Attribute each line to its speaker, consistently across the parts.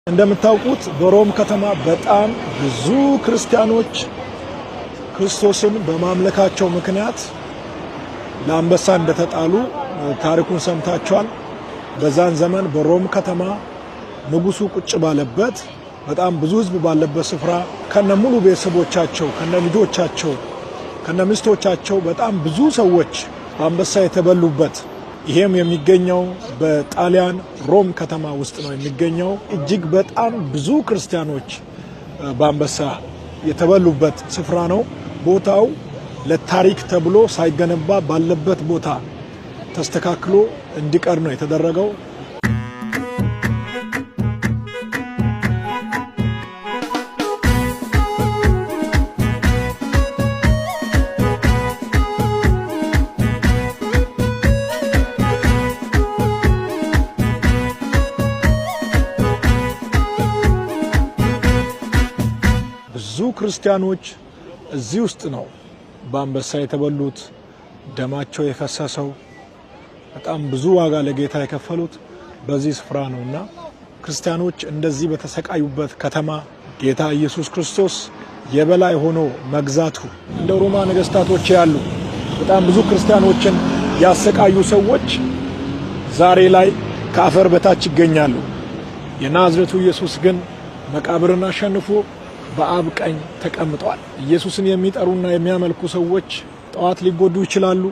Speaker 1: እንደምታውቁት በሮም ከተማ በጣም ብዙ ክርስቲያኖች ክርስቶስን በማምለካቸው ምክንያት ለአንበሳ እንደተጣሉ ታሪኩን ሰምታችኋል። በዛን ዘመን በሮም ከተማ ንጉሱ ቁጭ ባለበት በጣም ብዙ ሕዝብ ባለበት ስፍራ ከነሙሉ ቤተሰቦቻቸው ከነልጆቻቸው ከነሚስቶቻቸው በጣም ብዙ ሰዎች በአንበሳ የተበሉበት ይሄም የሚገኘው በጣሊያን ሮም ከተማ ውስጥ ነው የሚገኘው። እጅግ በጣም ብዙ ክርስቲያኖች በአንበሳ የተበሉበት ስፍራ ነው። ቦታው ለታሪክ ተብሎ ሳይገነባ ባለበት ቦታ ተስተካክሎ እንዲቀር ነው የተደረገው። ብዙ ክርስቲያኖች እዚህ ውስጥ ነው በአንበሳ የተበሉት፣ ደማቸው የፈሰሰው፣ በጣም ብዙ ዋጋ ለጌታ የከፈሉት በዚህ ስፍራ ነውና ክርስቲያኖች እንደዚህ በተሰቃዩበት ከተማ ጌታ ኢየሱስ ክርስቶስ የበላይ ሆኖ መግዛቱ እንደ ሮማ ነገስታቶች ያሉ በጣም ብዙ ክርስቲያኖችን ያሰቃዩ ሰዎች ዛሬ ላይ ከአፈር በታች ይገኛሉ። የናዝሬቱ ኢየሱስ ግን መቃብርን አሸንፎ በአብ ቀኝ ተቀምጧል። ኢየሱስን የሚጠሩና የሚያመልኩ ሰዎች ጠዋት ሊጎዱ ይችላሉ፣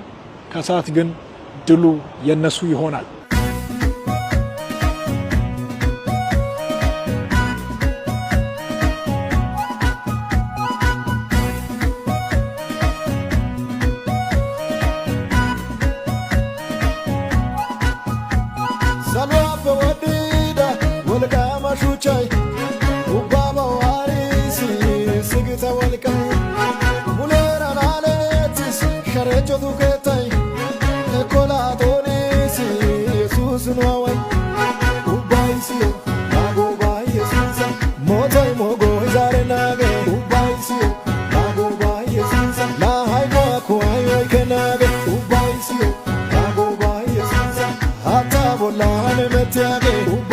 Speaker 1: ከሰዓት ግን ድሉ የነሱ ይሆናል።
Speaker 2: Hata bola ne metiage